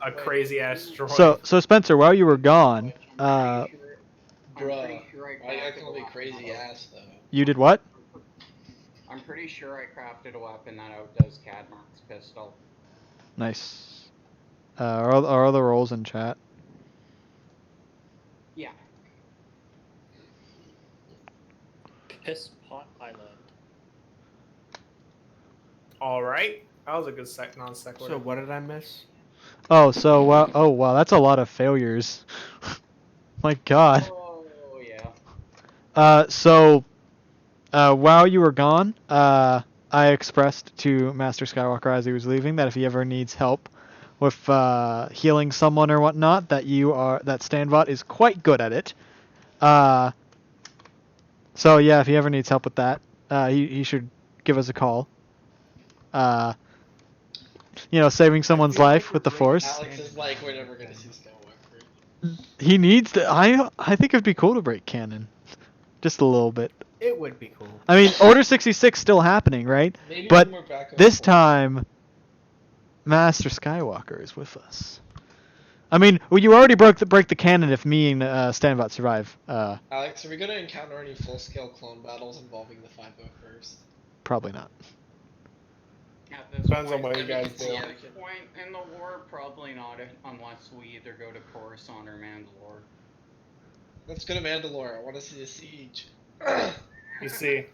a crazy ass droid. So Spencer, while you were gone, I'm pretty Bruh, sure I why I crafted can a be weapon crazy that ass though. you did what? I'm pretty sure I crafted a weapon that outdoes Cadmark's pistol. Nice. Are other roles in chat? Yeah. Piss Pot Island. All right, that was a good non sequitur. So what did I miss? Oh, so oh wow, that's a lot of failures. My God. Oh yeah. So while you were gone, I expressed to Master Skywalker as he was leaving that if he ever needs help with healing someone or whatnot, that Standbot is quite good at it. So yeah, if he ever needs help with that, he should give us a call. Saving someone's life with the Force. Alex is like, we're never gonna see Skywalker. He needs to. I think it'd be cool to break canon, just a little bit. It would be cool. I mean, Order 66 still happening, right? Maybe But when we're back on this the time, Master Skywalker is with us. I mean, well, you already break the canon if me and Standbot survive. Alex, are we gonna encounter any full-scale clone battles involving the 501st? Probably not. At this Depends on point, what you guys do. At this point in the war, probably not, unless we either go to Coruscant or Mandalore. Let's go to Mandalore. I want to see a siege. You see,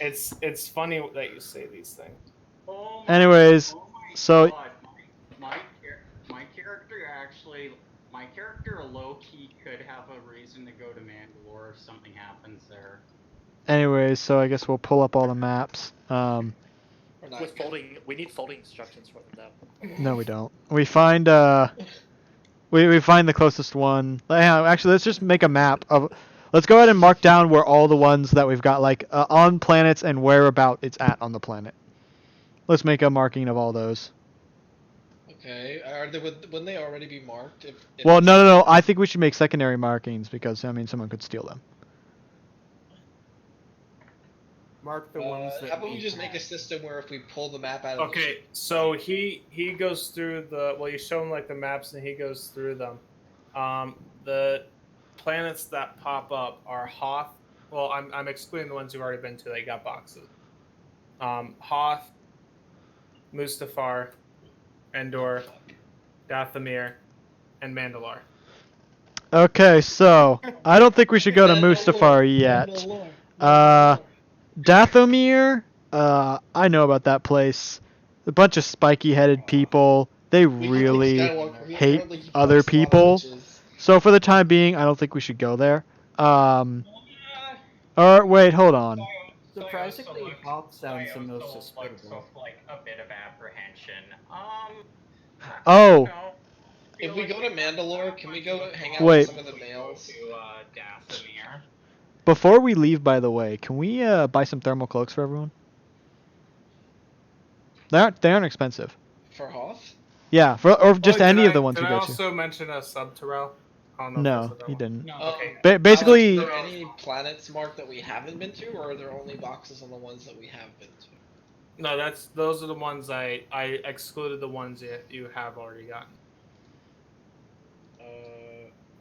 it's funny that you say these things. Oh Anyways, my so- God. My character low-key could have a reason to go to Mandalore if something happens there. Anyways, so I guess we'll pull up all the maps. We're not With good. we need folding instructions for them. No, we don't. We find we find the closest one. Actually, let's just make a map of. Let's go ahead and mark down where all the ones that we've got on planets and whereabout it's at on the planet. Let's make a marking of all those. Okay, wouldn't they already be marked? If Well, no. I think we should make secondary markings because I mean someone could steal them. Mark the ones that. How about we just make a system where if we pull the map out of Okay, so he goes through you show him like the maps and he goes through them. The planets that pop up are Hoth. Well, I'm excluding the ones you've already been to. They got boxes. Hoth, Mustafar, Endor, Dathomir, and Mandalore. Okay, so I don't think we should go to Mustafar yet. Dathomir, I know about that place. A bunch of spiky-headed people. They really hate other people. So for the time being, I don't think we should go there. Or wait, hold on. Surprisingly, Hoth sounds the most hospitable. Like a bit of apprehension. Oh. If we go to Mandalore, can we go hang out Wait. with some of the males? To Dathomir. Before we leave, by the way, can we buy some thermal cloaks for everyone? They aren't expensive. For Hoth? Yeah, or just any of the ones Did we I go to. also mention a Subterrell? No, he didn't. No. Okay. Basically, Alex, are there any planets marked that we haven't been to, or are there only boxes on the ones that we have been to? No, those are the ones I excluded the ones you have already gotten.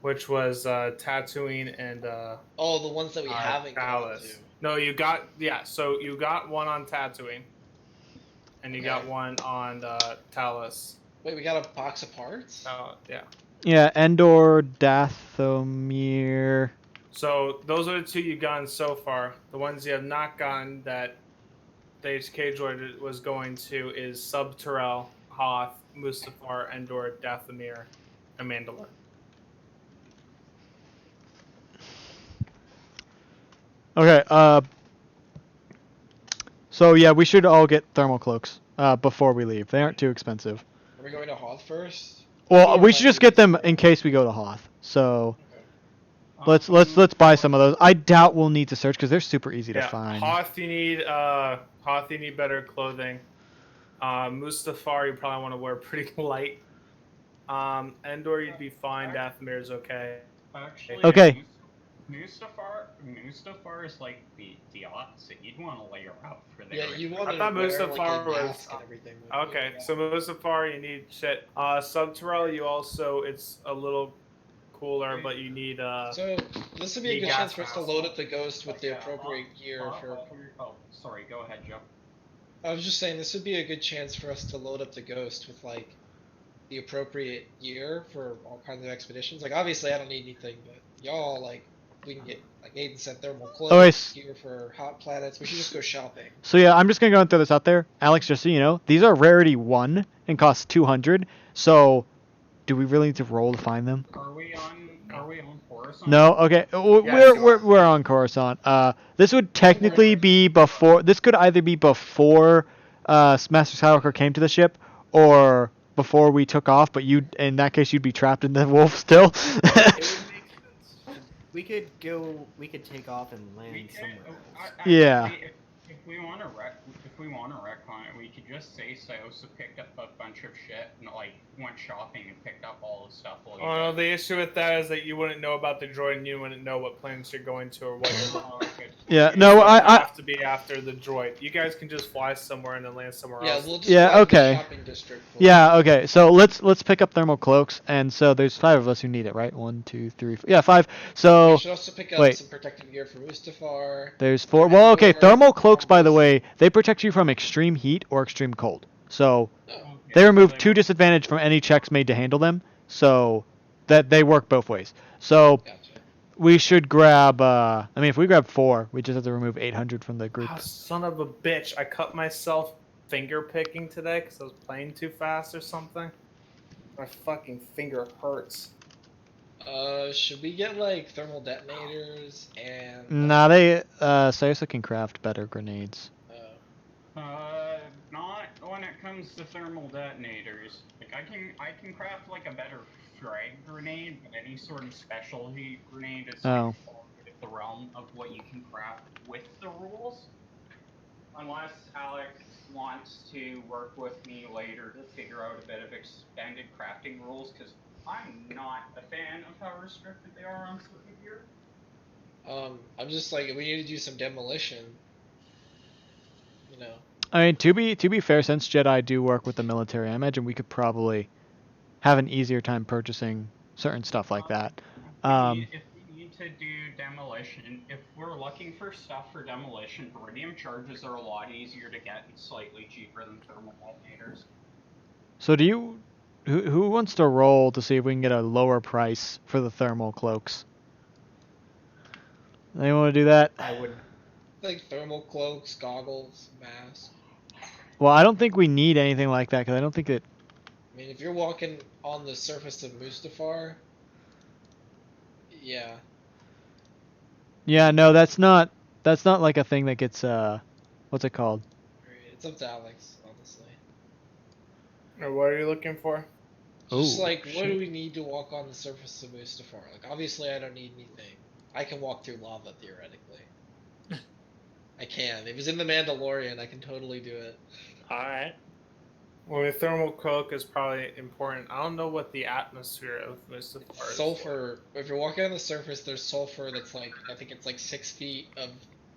Which was Tatooine and Oh, the ones that we haven't gone Talos. to. No, so you got one on Tatooine, and you got one on Talos. Wait, we got a box of parts? Yeah. Yeah, Endor, Dathomir. So those are the two you've gotten so far. The ones you have not gotten that the HK droid was going to is Subterrell, Hoth, Mustafar, Endor, Dathomir, and Mandalore. Okay, so yeah, we should all get thermal cloaks before we leave. They aren't too expensive. Are we going to Hoth first? Well, we should just get them in case we go to Hoth. So let's buy some of those. I doubt we'll need to search because they're super easy to find. Hoth you need better clothing. Mustafar you probably want to wear pretty light. Endor you'd be fine. Dathomir is okay. Actually, Okay. Mustafar is like the opposite. You'd want to layer up for the. Yeah, you want I to thought wear like Mustafar a was mask and everything. With it. okay. So Mustafar, you need shit. Subterrell, you also it's a little cooler, but you need So this would be a You good gas chance for us to mask. load up the ghost with the appropriate gear for. Oh, sorry. Go ahead, Joe. I was just saying this would be a good chance for us to load up the ghost with like the appropriate gear for all kinds of expeditions. Like obviously I don't need anything, but y'all like we can get like Aiden said thermal clothes, gear for hot planets. We should just go shopping. So yeah, I'm just gonna go and throw this out there, Alex. Just so you know, these are rarity 1 and cost 200. So, do we really need to roll to find them? Are we on Coruscant? No. Okay. We're on Coruscant. This would technically be before. This could either be before Master Skywalker came to the ship, or before we took off. But you, in that case, you'd be trapped in the wolf still. It would make sense. We could go. We could take off and land somewhere else. Yeah. If we want to retcon it, we could just say Saosa picked up a bunch of shit and like went shopping and picked up all the stuff. Oh no, the issue with that is that you wouldn't know about the droid and you wouldn't know what planets you're going to or what you're Yeah, no, I have to be after the droid. You guys can just fly somewhere and then land somewhere Yeah, else. we'll just Yeah, find okay. the shopping district. Yeah, okay. So let's pick up thermal cloaks, and so there's 5 of us who need it, right? 1, 2, 3, 4. Yeah, 5. So We should also pick up some protective gear for Mustafar. there's 4. Well, okay. Thermal cloaks, by the way, they protect you from extreme heat or extreme cold. So they remove 2 disadvantage from any checks made to handle them. So that they work both ways. So Gotcha. we should grab. I mean, if we grab 4, we just have to remove 800 from the group. Oh, son of a bitch! I cut myself finger picking today because I was playing too fast or something. My fucking finger hurts. Should we get like thermal detonators and? Nah, they Saosa can craft better grenades. Not when it comes to thermal detonators. Like I can craft like a better frag grenade, but any sort of specialty grenade is like the realm of what you can craft with the rules. Unless Alex wants to work with me later to figure out a bit of extended crafting rules, because I'm not a fan of how restricted they are on certain gear. I'm just like, we need to do some demolition. You know. I mean, to be fair, since Jedi do work with the military, I imagine we could probably have an easier time purchasing certain stuff like that. If we need to do demolition, if we're looking for stuff for demolition, Iridium charges are a lot easier to get and slightly cheaper than thermal detonators. So do you... Who wants to roll to see if we can get a lower price for the thermal cloaks? Anyone want to do that? I would. Like thermal cloaks, goggles, masks. Well, I don't think we need anything like that, because I don't think it... I mean, if you're walking on the surface of Mustafar, yeah. Yeah, no, that's not like a thing that gets, what's it called? It's up to Alex, honestly. Or what are you looking for? Just like, what do we need to walk on the surface of Mustafar? Like, obviously I don't need anything. I can walk through lava, theoretically. I can. If it's in the Mandalorian, I can totally do it. Alright. Well, the thermal cloak is probably important. I don't know what the atmosphere of Mustafar is. Sulfur. If you're walking on the surface, there's sulfur that's like, I think it's like 6 feet of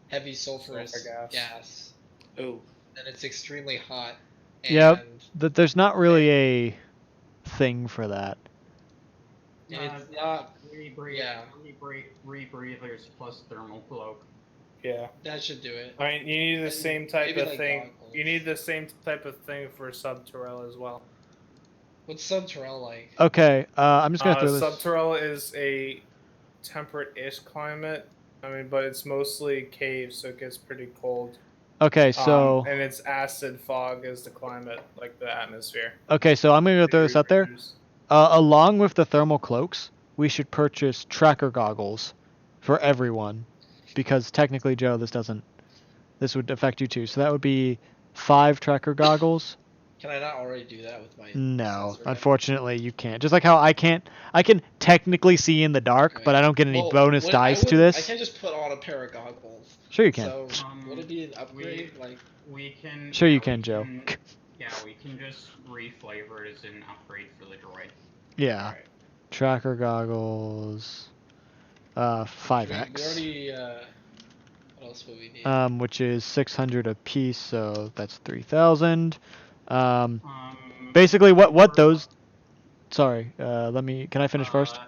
heavy sulfurous gas. Ooh. And it's extremely hot. And Yep. There's not really a thing for that. it's not. Rebreathers plus thermal cloak. Yeah. That should do it. I mean, you need the same type maybe of like thing. goggles. You need the same type of thing for Subterrell as well. What's Subterrell like? Okay, I'm just gonna throw this... Subterrell is a temperate-ish climate. I mean, but it's mostly caves, so it gets pretty cold. Okay, so... and it's acid fog is the climate, like the atmosphere. Okay, so I'm gonna go throw this out there. Along with the thermal cloaks, we should purchase tracker goggles for everyone, because technically, Joe, this would affect you too. So that would be 5 tracker goggles. Can I not already do that with my? No, unfortunately, you can't. Just like how I can technically see in the dark, but I don't get any bonus dice to this. I can't just put on a pair of goggles. Sure you can. So would it be an upgrade? We can. Sure you can, Joe. Yeah, we can just reflavor it as an upgrade for the droid. Yeah. Tracker goggles. We 5x. already. What else would we need? Which is 600 a piece, so that's 3,000. Um, Basically, what for- those? Sorry, Can I finish first?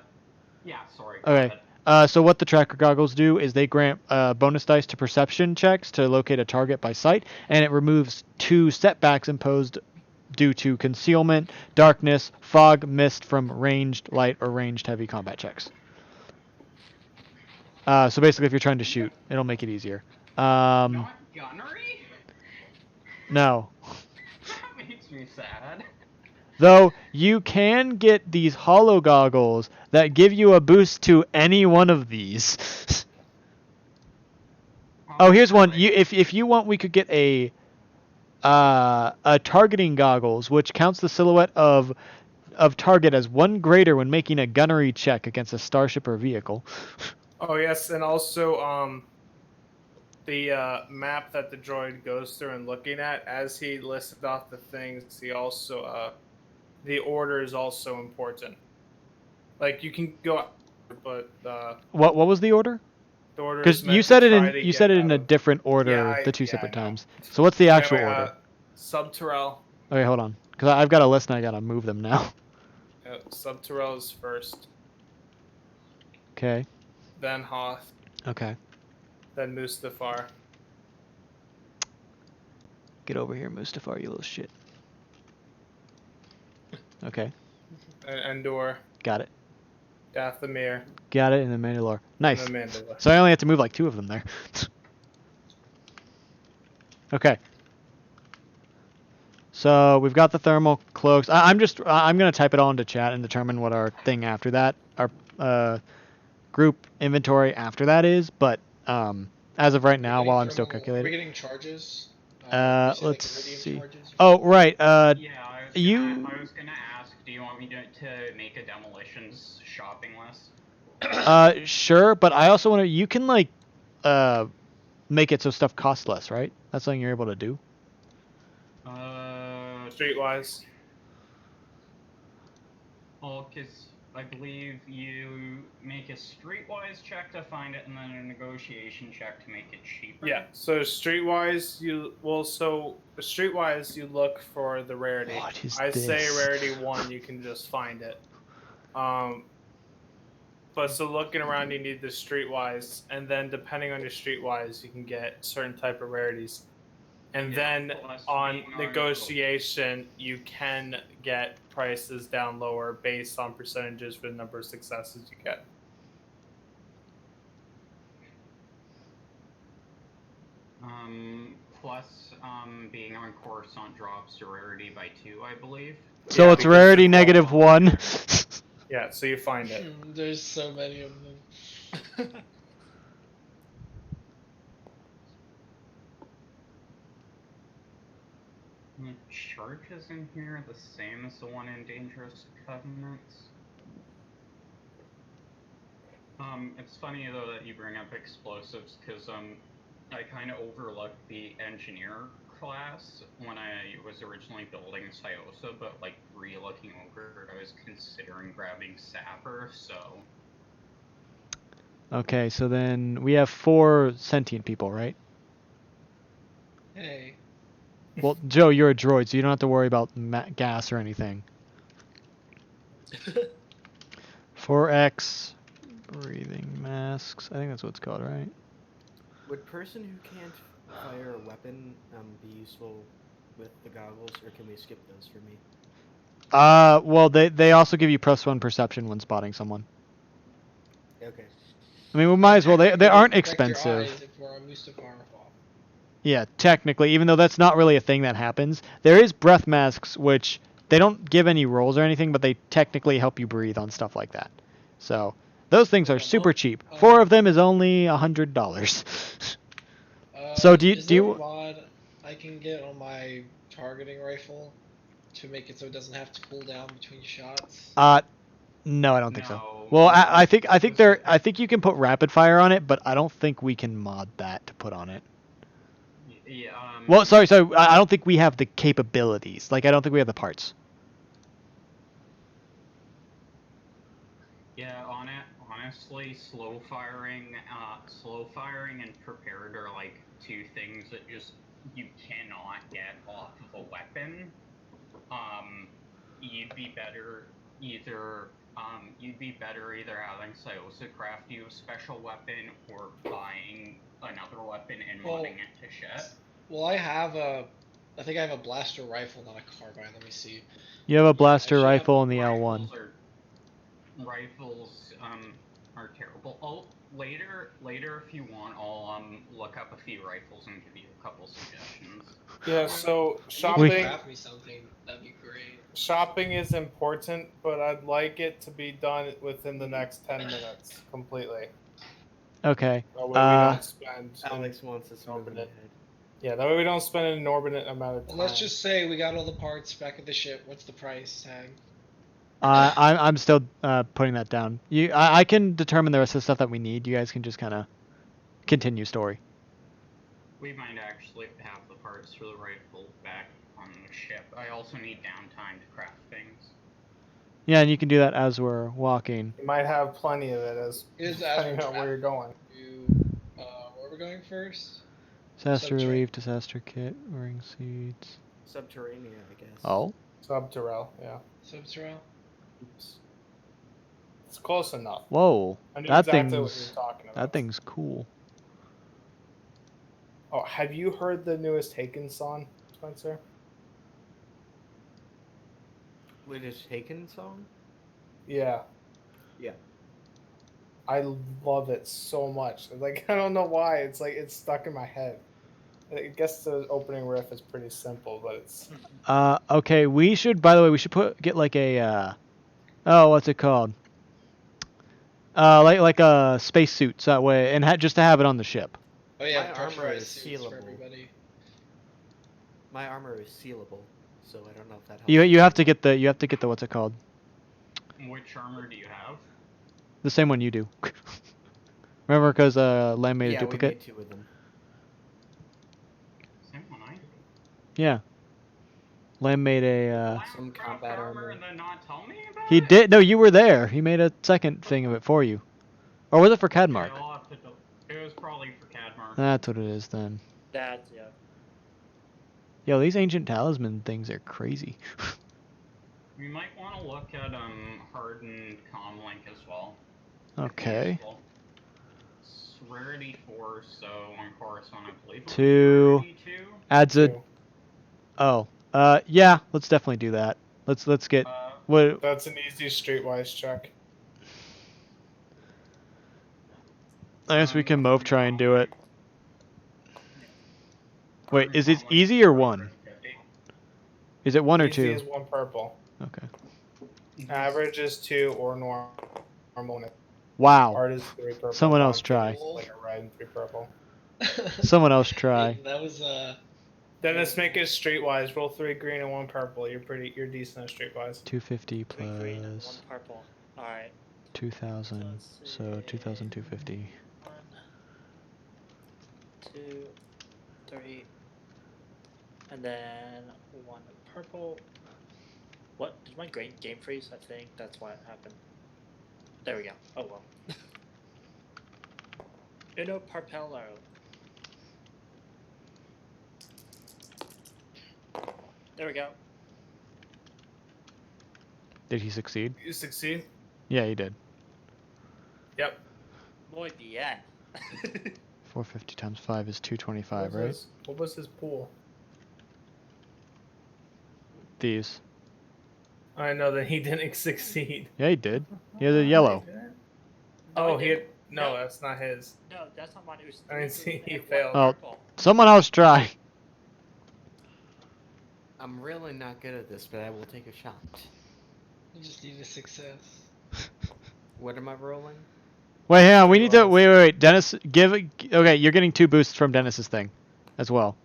Yeah, sorry. Go Okay. ahead. So what the tracker goggles do is they grant bonus dice to perception checks to locate a target by sight, and it removes 2 setbacks imposed due to concealment, darkness, fog, mist from ranged light or ranged heavy combat checks. So basically, if you're trying to shoot, it'll make it easier. Not gunnery? No. That makes me sad. Though you can get these holo goggles that give you a boost to any one of these. Oh, here's one. If you want, we could get a targeting goggles, which counts the silhouette of target as 1 greater when making a gunnery check against a starship or vehicle. Oh yes, and also the map that the droid goes through and looking at, as he listed off the things, he also the order is also important. Like you can go, but What was the order? the order Because is you meant said to it try in to you get said it out in a of- different order, Yeah, the 2 yeah, separate I know. times. So what's the actual Anyway, order? Subterrell. Okay, hold on, because I've got a list and I gotta move them now. Subterrell is first, Okay. then Hoth, Okay. then Mustafar. Get over here, Mustafar, you little shit. Okay. And Endor, Got it. Dathomir, Got it, and then Mandalore. Nice. and then Mandalore. So I only have to move like 2 of them there. Okay. So we've got the thermal cloaks. I'm gonna type it all into chat and determine what our thing after that, our group inventory after that is. But as of right now, while I'm still Are we calculating, getting charges? You said, like, let's iridium see. charges or Oh right. Yeah, I was gonna ask, do you want me to make a demolitions shopping list? Sure, but I also want to. You can like make it so stuff costs less, right? That's something you're able to do. Streetwise. Well, because I believe you make a streetwise check to find it, and then a negotiation check to make it cheaper. Yeah. So streetwise, streetwise you look for the rarity. What is I this? say rarity 1, you can just find it. But so looking around, you need the streetwise, and then depending on your streetwise, you can get certain type of rarities. And then on negotiation, you can get prices down lower based on percentages for the number of successes you get. Plus, being on Coruscant drops your rarity by 2, I believe. So Yeah, it's because rarity it's -1. Yeah, so you find it. There's so many of them. The charges in here are the same as the one in Dangerous Covenants. It's funny though that you bring up explosives, because I kind of overlooked the engineer class when I was originally building Syosa, but like re-looking over it, I was considering grabbing Sapper, so... Okay, so then we have 4 sentient people, right? Hey. Well, Joe, you're a droid, so you don't have to worry about gas or anything. 4X breathing masks. I think that's what it's called, right? Would person who can't fire a weapon be useful with the goggles, or can we skip those for me? Well, they also give you +1 perception when spotting someone. Okay. I mean, we might as well. They aren't Protect your expensive. eyes if we're on Mustafar or Hoth. Yeah, technically, even though that's not really a thing that happens, there is breath masks, which they don't give any rolls or anything, but they technically help you breathe on stuff like that. So those things are super cheap. 4 of them is only $100. So Is there a mod I can get on my targeting rifle to make it so it doesn't have to cool down between shots? No, I don't think so. No. Well, I think you can put rapid fire on it, but I don't think we can mod that to put on it. Yeah, Well, sorry, I don't think we have the capabilities. Like, I don't think we have the parts. Yeah, honestly, slow firing and prepared are like two things that just you cannot get off of a weapon. You'd be better either having Saosa craft you a special weapon or buying another weapon and Well, modding it to shit. Well, I think I have a blaster rifle, not a carbine. Let me see. You have a Yeah, I blaster should have- rifle in the L1. Rifles are terrible. Oh, later if you want, I'll look up a few rifles and give you a couple suggestions. Yeah, so If you shopping can craft me something, that'd be great. shopping is important, but I'd like it to be done within the next 10 minutes completely. Okay. That way we don't spend Alex wants us moving inordinate. ahead. Yeah, that way we don't spend an inordinate amount of time. Well, let's just say we got all the parts back at the ship. What's the price tag? I'm still putting that down. I can determine the rest of the stuff that we need. You guys can just kind of continue story. We might actually have the parts for the rifle back on the ship. I also need downtime to craft things. Yeah, and you can do that as we're walking. You might have plenty of it as depending on where you're going. Where we're going first? Disaster Subterranean. relief, disaster kit, wearing seats. Subterranean, I guess. Oh, Subterrel, yeah. Subterranean. Oops. It's close enough. whoa! I knew That exactly what thing's you're talking about. that thing's cool. Oh, have you heard the newest Haken song, Spencer? Latest Taken song? Yeah. Yeah. I love it so much. Like, I don't know why. It's like it's stuck in my head. I guess the opening riff is pretty simple, but it's Okay, we should. By the way, we should get like a. Oh, what's it called? Like a spacesuit, so that way, and just to have it on the ship. Oh yeah, My armor pressurized is suits for sealable. everybody. My armor is sealable, so I don't know if that helps. You have to get the what's it called? Which armor do you have? The same one you do. Remember, because Lamb made a duplicate. We made two of them. Same one I do. Yeah. Lamb made a. Some Craft combat armor. and then not tell me about He it? did. No, you were there. He made a second thing of it for you. Or was it for Yeah, Cadmark? I'll have to it was probably for Cadmar. That's what it is then. That, yeah. Yo, these ancient talisman things are crazy. We might want to look at hardened comlink as well. Okay. It's rarity 4, so on Coruscant I believe it was 2 rarity 2. adds a. Two. Oh. Yeah. Let's definitely do that. Let's get. What? That's an easy streetwise check. I guess we can Move try and do it. Wait, is it easy or 1? Is it 1 or 2? Easy is 1 purple. Okay. Average is 2 or normal. Wow. Hard is 3 purple. Someone else try. Like a red and 3 purple. Someone else try. That was Then let's make it streetwise. Roll 3 green and 1 purple. You're decent at streetwise. 250 3 green and 1 plus purple. Alright. 2,000. Let's So see. 2,250. 1, 2, 3, and then 1 purple. What? Did my game freeze? I think that's why it happened. There we go. Oh well. Uno Parpello. There we go. Did he succeed? You succeed? Yeah, he did. Yep. Muy bien. 450 times 5 is 225, right? What was his pool? These. I know that he didn't succeed. Yeah, he did. He had a yellow. Oh, I he did. had, no, No. that's not his. No, that's not mine. It was I didn't 3 see green he and 1 failed. Oh. purple. Someone else try. I'm really not good at this, but I will take a shot. you just need a success. What am I rolling? Wait, hang on. We need to wait. Dennis, okay, you're getting 2 boosts from Dennis's thing, as well.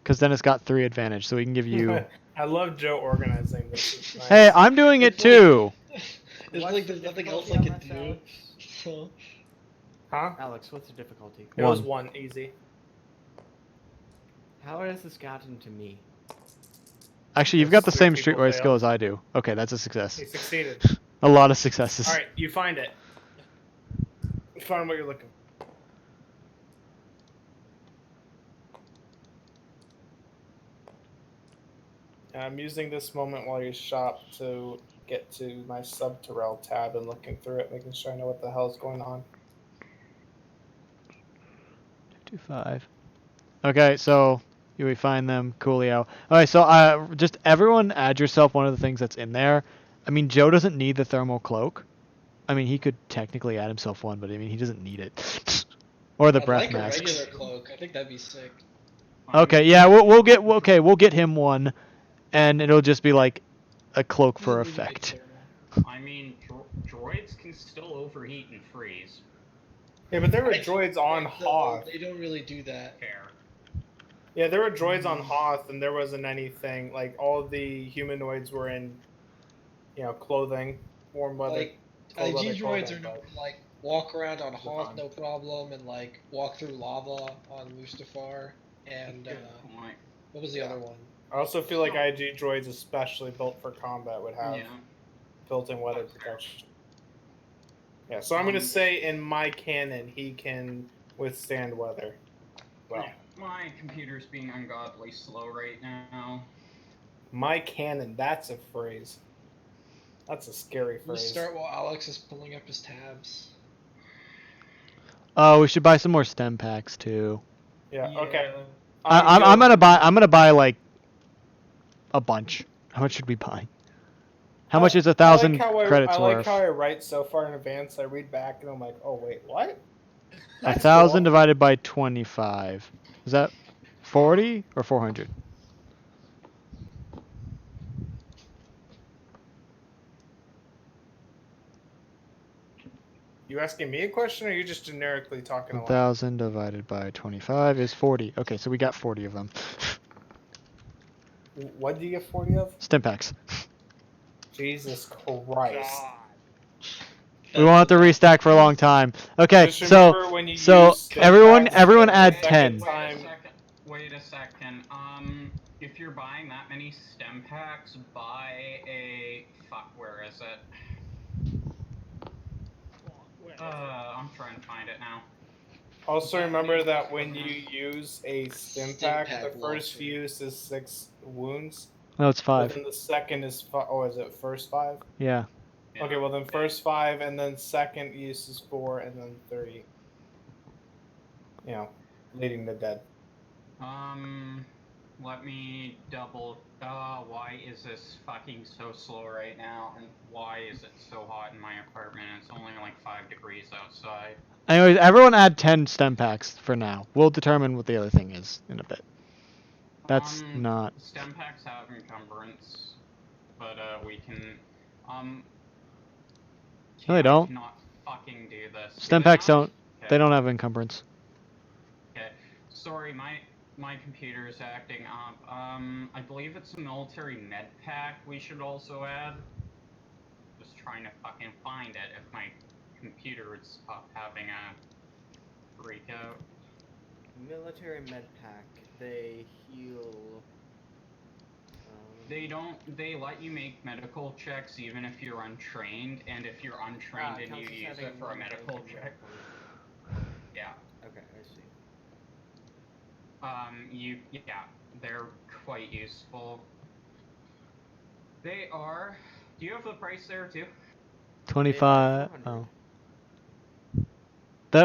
Because Dennis got 3 advantage, so we can give you. I love Joe organizing this. It's nice. Hey, I'm doing it too. It's What's like the there's nothing else difficulty I on can this, do. Alex? So Huh? Alex, what's the difficulty? It was 1. 1 easy. How has this gotten to me? Actually, you've That's got the 3 same people streetwise skill failed. as I do. Okay, that's a success. He succeeded. A lot of successes. All right, you find it. You find what you're looking for. I'm using this moment while you shop to get to my Subterrel tab and looking through it, making sure I know what the hell is going on. 2-5. Okay, so we find them. Coolio. Alright, so just everyone add yourself one of the things that's in there. I mean, Joe doesn't need the thermal cloak. I mean, he could technically add himself one, but I mean, he doesn't need it. Or the I'd breath like masks. a regular cloak. I think that'd be sick. Okay, yeah, we'll get him one, and it'll just be like a cloak for Doesn't need to be effect. thermal. I mean, droids can still overheat and freeze. Yeah, but there were I think droids on Hoth. They don't really do that. Fair. Yeah, there were droids on Hoth, and there wasn't anything. Like, all of the humanoids were in, clothing, warm weather. Like, cold weather IG droids clothing, are known but- to like walk around on Hoth fine. no problem, and like walk through lava on Mustafar, and Good point. what was the other one? I also feel like IG droids, especially built for combat, would have Yeah. built-in weather protection. Yeah, so I'm gonna say in my canon he can withstand weather. Well, Yeah, my computer's being ungodly slow right now. my canon, that's a phrase. That's a scary We'll phrase. start while Alex is pulling up his tabs. Oh, we should buy some more stem packs too. Yeah, okay. I'm gonna buy like a bunch. How much should we buy? How much is 1,000 credits I like worth? how I write so far in advance. I read back and I'm like, oh wait, what? That's 1,000 cool. divided by 25. Is that 40 or 400? You asking me a question, or are you just generically talking a lot? 1,000 divided by 25 is 40. Okay, so we got 40 of them. What do you get 40 of? Stem packs. Jesus Christ. We won't have to restack for a long time. Okay, Just so remember when you so use stem everyone packs, everyone the add second 10. time- Wait a second. If you're buying that many stem packs, buy a where is it? I'm trying to find it now. Also remember that when you use a stem pack, pack the first launcher. use is 6 wounds. No, it's But 5. then the second is is it first 5? Yeah. Yeah. Okay, well then first 5, and then second use is 4, and then 3. Leading the dead. Let me double. Why is this fucking so slow right now? And why is it so hot in my apartment? It's only like 5 degrees outside. Anyways, everyone add 10 stem packs for now. We'll determine what the other thing is in a bit. That's not. Stem packs have encumbrance, but we can. No, they don't. Not fucking do this. Stem packs don't. They don't have encumbrance. Okay. Sorry, my computer is acting up. I believe it's a military med pack we should also add. Just trying to fucking find it if my computer is having a freak out. Military med pack. They heal. They let you make medical checks even if you're untrained, and if you're untrained and you use it for a medical check. Yeah. Okay, I see. They're quite useful. They are. Do you have the price there too? 25. Oh.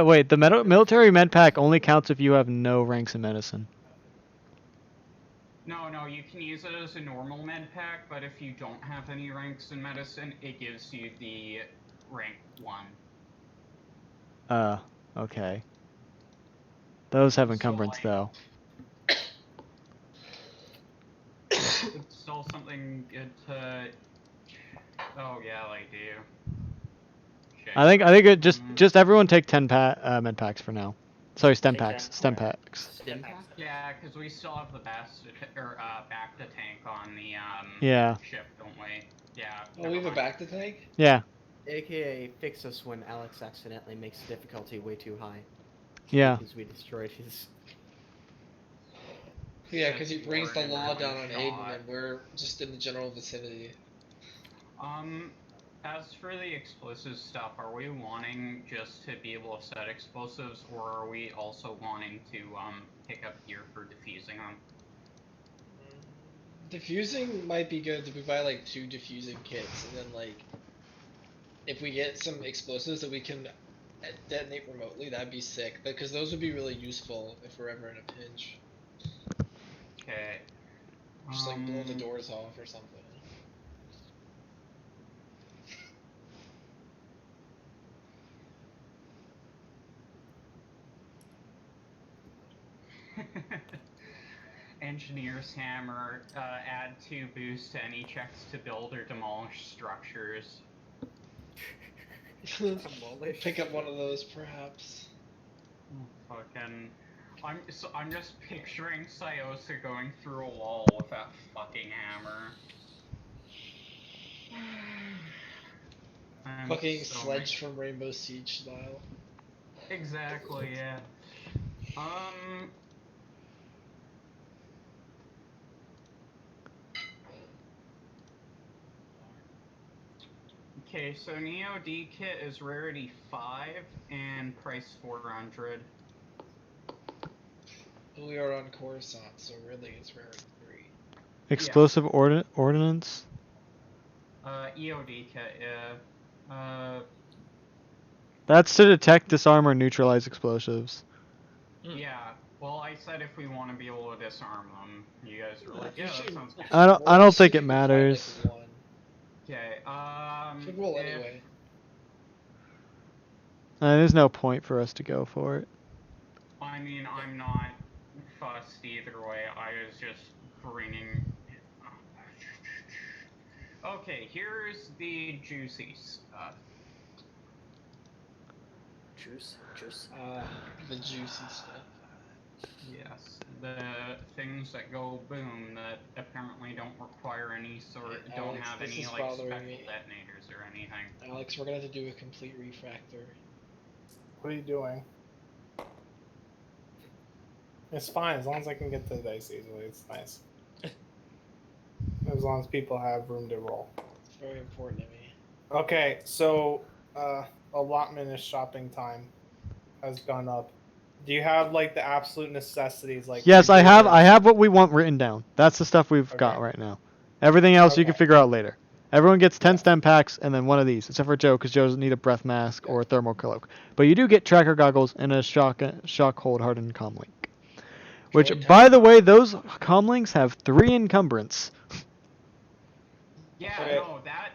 Wait, the military med pack only counts if you have no ranks in medicine. No, you can use it as a normal med pack, but if you don't have any ranks in medicine, it gives you the rank 1. Okay. Those have encumbrance though. It's still something good to. Oh yeah, they do. Shit. I think it just everyone take 10 med packs for now. Sorry, stem Take packs. 10? Stem Alright. packs. Stim pack? Yeah, because we still have the back to tank on the Yeah. ship, don't we? Yeah. Oh, we have a back to tank? Yeah. AKA fix us when Alex accidentally makes the difficulty way too high. Yeah. Because we destroyed his. Yeah, because he brings the Sword law and down on Aiden, shot. and we're just in the general vicinity. As for the explosive stuff, are we wanting just to be able to set explosives, or are we also wanting to pick up gear for defusing them? Diffusing might be good if we buy like 2 diffusing kits, and then like if we get some explosives that we can detonate remotely, that'd be sick. Because those would be really useful if we're ever in a pinch. Okay. Just like blow the doors off or something. Engineer's hammer, add 2 boosts to any checks to build or demolish structures. Demolish. Pick up one of those, perhaps. Fucking, I'm just picturing Syosa going through a wall with that fucking hammer. Fucking sledge from Rainbow Siege style. Exactly, yeah. Okay, so Neo D kit is rarity 5 and price 400. We are on Coruscant, so really it's rarity 3. Explosive ordnance? EOD kit, yeah. That's to detect, disarm, or neutralize explosives. Yeah. Well, I said if we want to be able to disarm them. You guys were like, yeah, that sounds good. I don't think it matters. Okay, Should roll anyway. There's no point for us to go for it. I mean, I'm not fussed either way. I was just bringing... Okay, here's the juicy stuff. Juice. The juicy stuff. Yes, the things that go boom that apparently don't require any sort, Hey, don't Alex, have this any is like bothering special me. detonators or anything. Alex, we're gonna have to do a complete refractor. What are you doing? It's fine as long as I can get to the dice easily. It's nice. As long as people have room to roll. It's very important to me. Okay, so allotment is shopping time has gone up. Do you have like the absolute necessities? Like Yes, I boards? have what we want written down. That's the stuff we've got right now. Everything else you can figure out later. Everyone gets 10 stem packs and then one of these, except for Joe, because Joe doesn't need a breath mask or a thermal cloak. But you do get tracker goggles and a shock hold hardened comlink. Which, by the way, those comlinks have 3 encumbrance. Yeah, no, that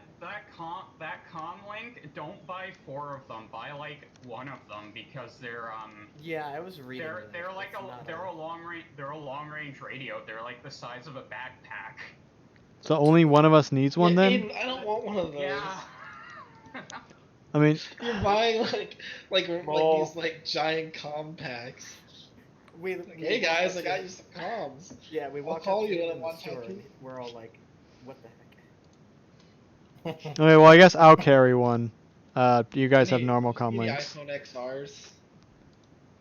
comlink, don't buy 4 of them. Buy like 1 of them because they're Yeah, I was reading. They're like a long range radio. They're like the size of a backpack. So only one of us needs one then? Aiden, I don't want one of those. Yeah. I mean, you're buying like these like giant compacks. Hey guys, I got you some comms. Yeah, we walked I'll call up you to when I the want store, to. and we're all like, "What the heck?" okay, well, I guess I'll carry one. You guys have normal Give me the comlinks. iPhone XRs.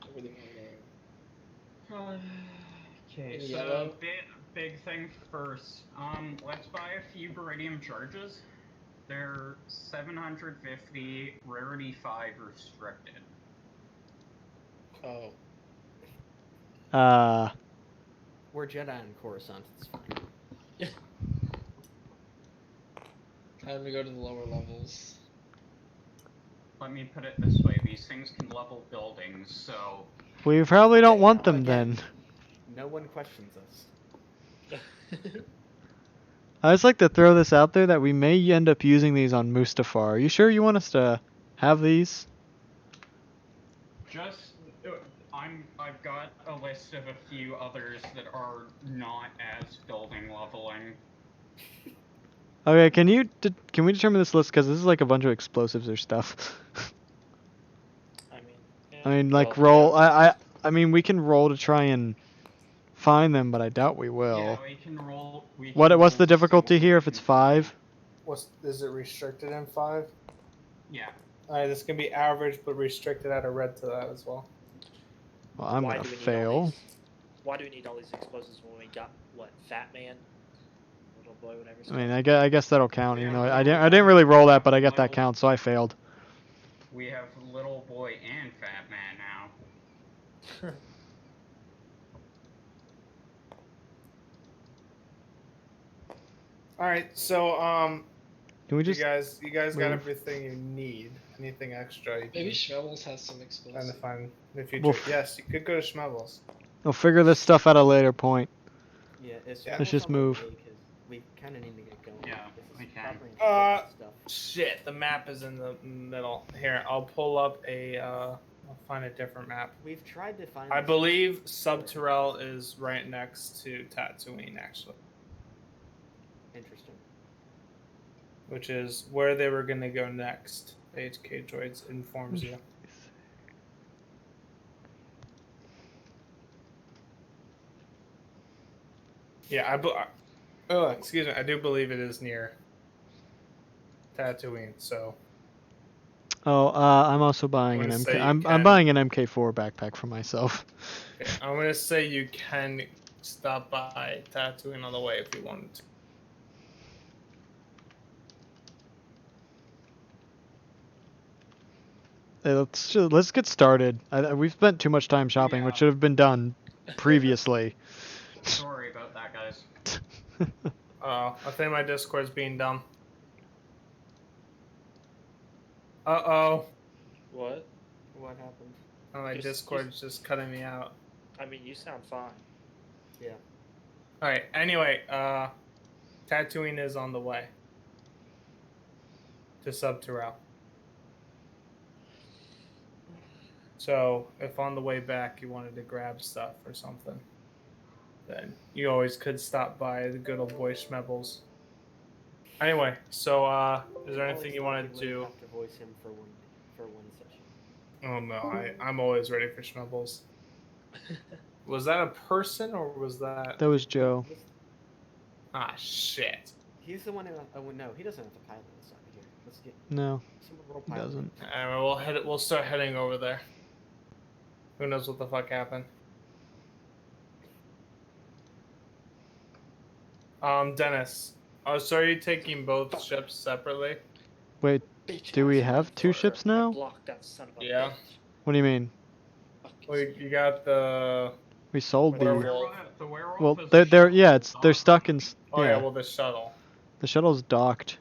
I really want to Okay, In so yellow? big thing first. Let's buy a few Beridium charges. They're 750, rarity 5 restricted. Oh. We're Jedi on Coruscant. It's fine. Time to go to the lower levels. Let me put it this way: these things can level buildings, so. We probably don't want them then. No one questions us. I just like to throw this out there that we may end up using these on Mustafar. Are you sure you want us to have these? Just, I've got a list of a few others that are not as building leveling. Okay, can we determine this list, because this is like a bunch of explosives or stuff. I mean, like roll. I mean, we can roll to try and find them, but I doubt we will. Yeah, we can roll. What's the difficulty here if it's 5? Is it restricted in 5? Yeah. Alright, this can be average, but restricted. Add a red to that as well. Well, I'm gonna fail. why do we need all these explosives when we got what? Fat Man, little boy, whatever. I mean, I guess that'll count. Even though I didn't really roll that, but I got that count, so I failed. We have little boy and fat man now. All right, so Can we just? you guys got move? everything you need. Anything extra? You Maybe can Schmebbles has some trying to explosives. find in the future. Well, Yes, you could go to Schmebbles. We'll figure this stuff at a later point. Yeah, it's Yeah. Let's just move. Because we kind of need to get going. Yeah, This is we can. proper important stuff. Shit, the map is in the middle. Here, I'll pull up I'll find a different map. We've tried to find. I this- believe Subterrell is right next to Tatooine, actually, Interesting. which is where they were gonna go next. HK Droids informs you. Yeah, excuse me. I do believe it is near Tatooine. So Oh, I'm also buying an gonna MK. say you I'm can- buying an MK4 backpack for myself. okay, I'm gonna say you can stop by Tatooine on the way if you wanted to. Hey, let's get started. We've spent too much time shopping, which Yeah. should have been done previously. Sorry about that, guys. I think my Discord's being dumb. Uh-oh. What? What happened? Oh, my Just- Discord's just cutting me out. I mean, you sound fine. Yeah. Alright, anyway, Tatooine is on the way. To Subterrell. So, if on the way back you wanted to grab stuff or something, then you always could stop by the good old boy Schmebbles. Anyway, so, is there anything you want to do? Have to voice him for one session. Oh no, I'm always ready for Schmebbles. Was that a person or was that... That was Joe. Ah, shit. He's the one who. Oh no, he doesn't have to pilot us out of here. Let's get No, someone roll he pilot. doesn't. Alright, we'll start heading over there. Who knows what the fuck happened? Dennis. Oh, so are you taking both ships separately? Wait, Bitch Do we ass have two motherfucker. ships I now? blocked that son of a Yeah. bitch. what do you mean? Fucking Well, you got the... We sold The the. Werewolf. werewolf Well, is they're a they're yeah, shuttle, they're not stuck in. Oh yeah, Yeah, well the shuttle. the shuttle's docked.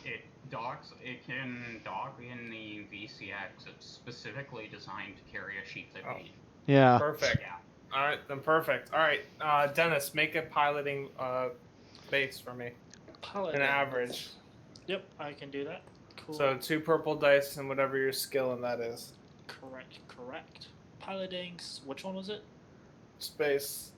It docks. It can dock in the VCX. It's specifically designed to carry a sheet of Oh. meat. Yeah. Perfect. Yeah. Alright, then perfect. Alright, Dennis, make a piloting base for me. Pilot An it. average. Yep, I can do that. Cool. So 2 purple dice and whatever your skill in that is. Correct. Piloting. Which one was it? Space.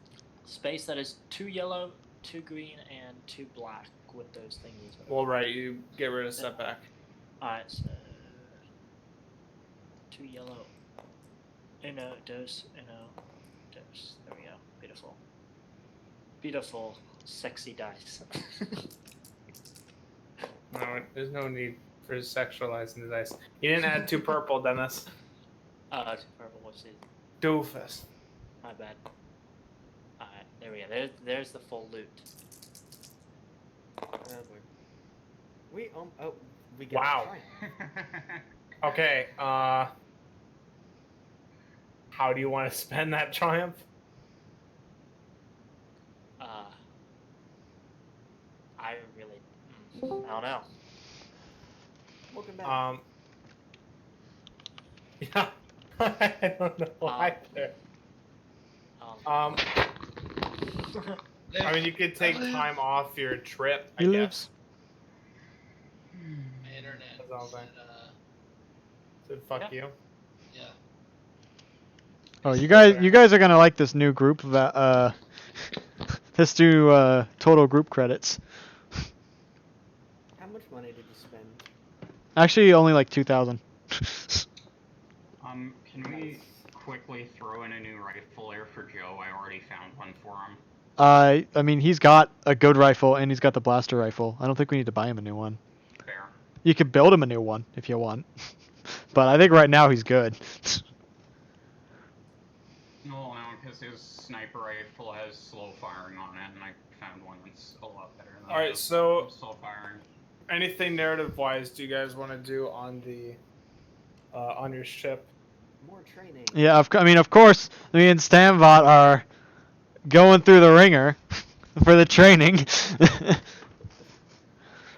Space. That is 2 yellow, 2 green, and 2 black with those thingies. Well, right, you get rid of setback. Alright, so 2 yellow. Uno, dos, uno, dos. There we go. Beautiful. Beautiful, sexy dice. No, there's no need for sexualizing the dice. You didn't add 2 purple, Dennis. 2 purple, what's it? Doofus. My bad. Alright, there we go. There's the full loot. Oh boy. We we got Wow. Okay, how do you want to spend that triumph? I really, I don't know. Welcome back. Yeah, I don't know either. I mean, you could take time off your trip, I He guess. lives. My internet. That's all said, So fuck you. yeah. Oh, you guys are gonna like this new group that this new total group credits. How much money did you spend? Actually, only like 2,000. Can we quickly throw in a new rifle here for Joe? I already found one for him. I mean, he's got a good rifle and he's got the blaster rifle. I don't think we need to buy him a new one. Fair. You could build him a new one if you want, but I think right now he's good. because his sniper rifle has slow firing on it, and I found one that's a lot better than All right, that. so Slow firing. anything narrative-wise do you guys want to do on the on your ship? More training. Yeah, I mean, of course, me and Stanbot are going through the ringer for the training.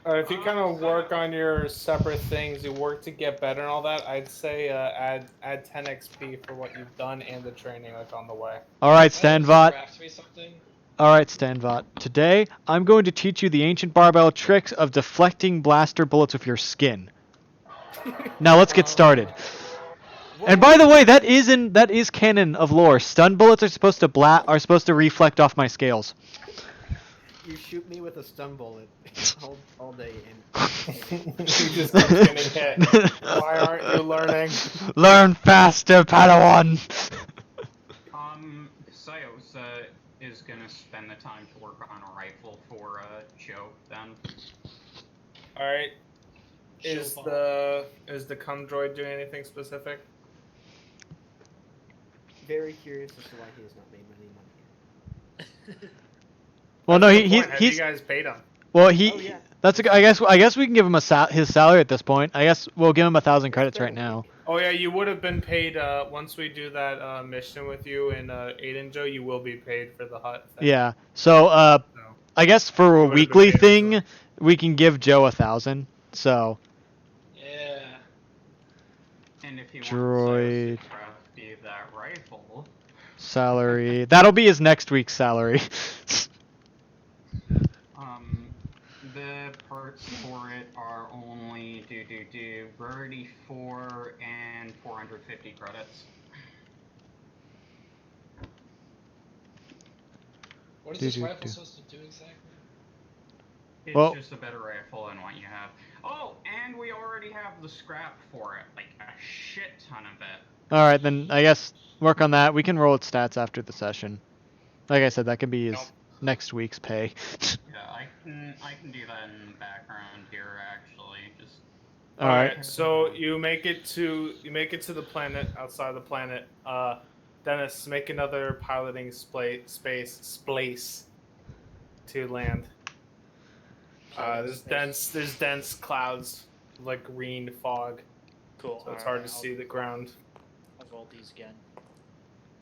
If you kind of work on your separate things, you work to get better and all that, I'd say add 10 XP for what you've done and the training like on the way. All right, Can I Stanbot. craft me something? All right, Stanbot. Today, I'm going to teach you the ancient barbell tricks of deflecting blaster bullets with your skin. Now let's get started. And by the way, that is canon of lore. Stun bullets are supposed to reflect off my scales. You shoot me with a stun bullet all day, You just keep getting hit. Why aren't you learning? Learn faster, Padawan. Sayos is gonna spend the time to work on a rifle for Joe then. All right. Is Showbot. the cum droid doing anything specific? very curious as to why he has not made any money yet. Well, no, That's the he's point. Have you guys paid him? well, Oh, yeah. I guess we can give him his salary at this point. I guess we'll give him 1,000 credits right now. Oh yeah, you would have been paid once we do that mission with you in Aiden Joe. You will be paid for the hut thing. Yeah. So So, I guess for a would've been weekly paid thing, as we can give Joe 1,000. So Yeah. And if he wants Droid. Sayos to craft that rifle, salary. That'll be his next week's salary. the parts for it are only rarity 4 and 450 credits. What is this rifle supposed to do exactly? It's just a better rifle than what you have. Oh, and we already have the scrap for it, like a shit ton of it. All right, then I guess work on that. We can roll its stats after the session. Like I said, that could be his next week's pay. Yeah, I can do that in the background here actually. Just All right. So you make it to the planet. Outside the planet, Dennis, make another piloting space to land. There's dense clouds, like green fog, Cool. so it's hard to see the ground. I'll roll these again.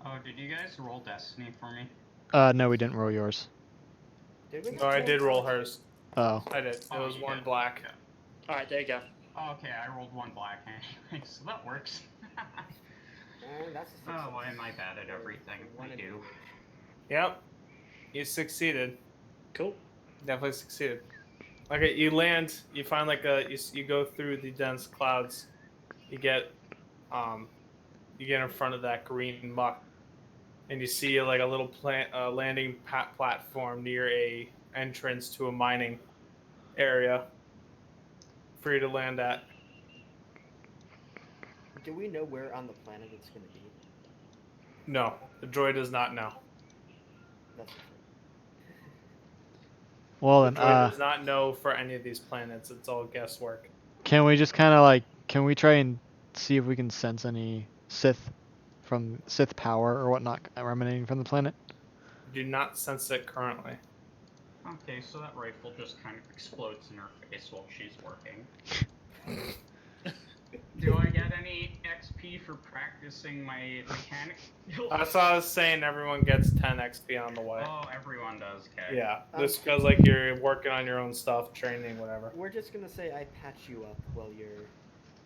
Oh, did you guys roll Destiny for me? No, we didn't roll yours. Did we No, I did roll hers. Oh. I did. It Oh, was you one did. black. Okay. Alright, there you go. Oh, okay, I rolled one black anyway, so that works. And that's a Oh, why am I bad at everything? I do. Yep, you succeeded. Cool. Definitely succeeded. Okay, you land. You find like you go through the dense clouds. You get in front of that green muck, and you see like a little landing platform near a entrance to a mining area for you to land at. Do we know where on the planet it's going to be? No, the droid does not know. That's Well The then, droid does not know for any of these planets. It's all guesswork. can we just kind of like, can we try and see if we can sense any Sith power or whatnot emanating from the planet? Do not sense it currently. Okay, so that rifle just kind of explodes in her face while she's working. Do I get any XP for practicing my mechanic skills? That's what I was saying. Everyone gets 10 XP on the way. Oh, everyone does, okay. Yeah, just because like you're working on your own stuff, training, whatever. We're just going to say I patch you up while you're...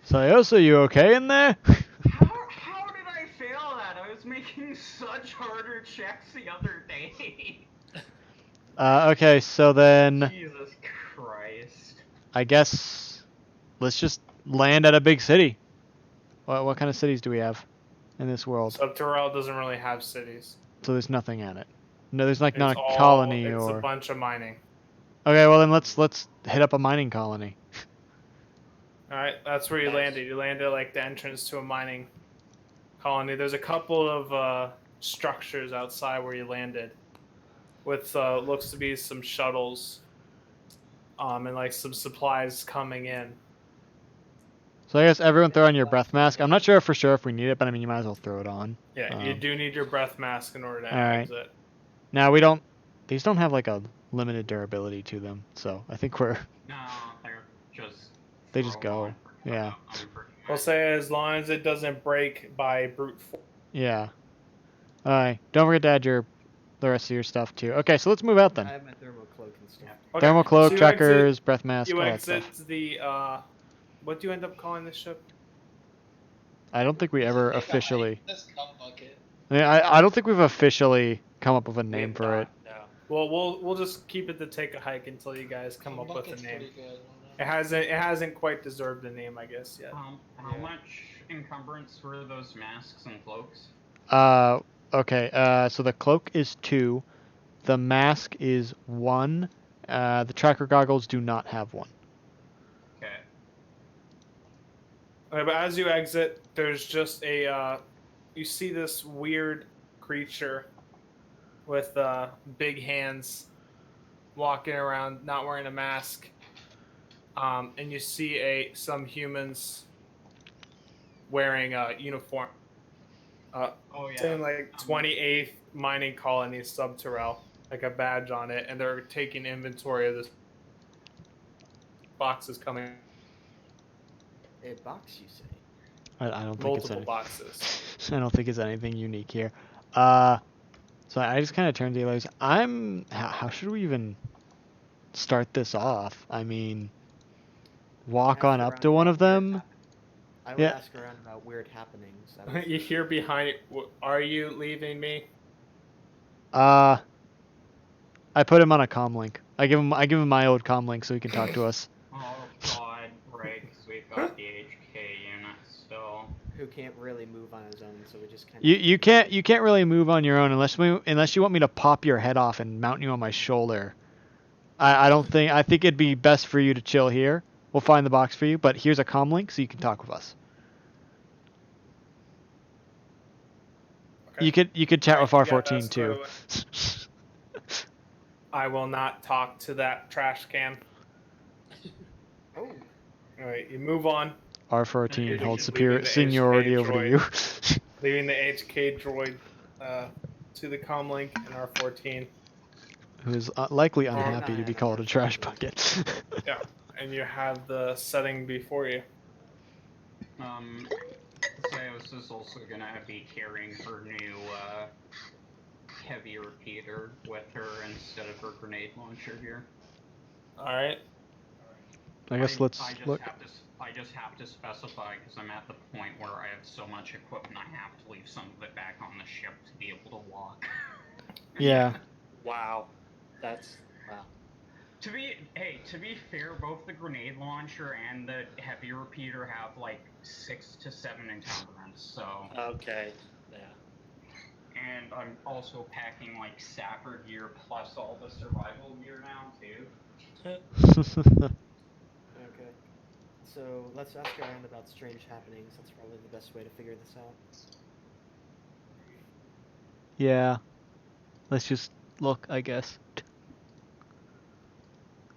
Sayos, are you okay in there? How did I fail that? I was making such harder checks the other day. Okay, so then Jesus Christ. I guess let's just land at a big city. What kind of cities do we have in this world? So Terrell doesn't really have cities. So there's nothing at it. No, there's like not It's a all- colony it's or. a bunch of mining. Okay, well then let's hit up a mining colony. All right, that's where you landed. You landed like the entrance to a mining colony. There's a couple of structures outside where you landed, with looks to be some shuttles, and like some supplies coming in. So I guess everyone throw on your breath mask. I'm not sure for sure if we need it, but I mean, you might as well throw it on. Yeah, you do need your breath mask in order to Alright. exit. Now we don't. These don't have like a limited durability to them, so I think we're. No, they're just. They just throw go. on. Yeah. I'm pretty We'll much- say as long as it doesn't break by brute force. Yeah. Alright. Don't forget to add the rest of your stuff too. Okay, so let's move out I then. have my thermal cloak and stuff. Yeah. Okay, Thermal cloak, so you trackers, breath mask, You all that exit stuff. the what do you end up calling this ship? I don't think we ever officially. This cum bucket. I mean, I don't think we've officially come up with a We name have for it. not, no. Well, we'll just keep it to take a hike until you guys come Cum up with a bucket's name. pretty good. It hasn't quite deserved a name, I guess, yet. How Yeah. much encumbrance were those masks and cloaks? Okay. So the cloak is 2, the mask is 1, the tracker goggles do not have 1. Okay. Okay, but as you exit, there's just a you see this weird creature with big hands walking around, not wearing a mask. And you see some humans wearing a uniform. Oh yeah. Saying like 28th Mining Colony Subterrell, like a badge on it, and they're taking inventory of this boxes coming. A box, you say? I don't think it's Multiple any. boxes. I don't think it's anything unique here. So I just kind of turned to the others. How should we even start this off? I mean, walk Ask on up around to one about of them. I would Yeah. ask around about weird happenings. That was- You hear behind. Are you leaving me? I put him on a comm link. I give him my old comm link so he can talk to us. Oh god, right, 'cause we've got the HK unit still. who can't really move on his own, so we just kind of. You can't really move on your own unless you want me to pop your head off and mount you on my shoulder. I think it'd be best for you to chill here. We'll find the box for you, but here's a comm link so you can talk with us. Okay. You could chat with Alright, R14 that's too. I will not talk to that trash can. Oh, All right, you move on, R14 You're holds just leaving superior the seniority HK over to droid. you. leaving the HK droid to the comlink and R14. Who's likely Yeah, unhappy to be called a trash bucket. Yeah, and you have the setting before you. Zeus is also gonna be carrying her new heavy repeater with her instead of her grenade launcher here. All right. I guess let's look. I just have to specify because I'm at the point where I have so much equipment I have to leave some of it back on the ship to be able to walk. Yeah. Wow. That's wow. To be fair, both the grenade launcher and the heavy repeater have like 6 to 7 encumbrance, so. Okay. Yeah. And I'm also packing like sapper gear plus all the survival gear now too. okay. So let's ask around about strange happenings. That's probably the best way to figure this out. Yeah. Let's just look, I guess.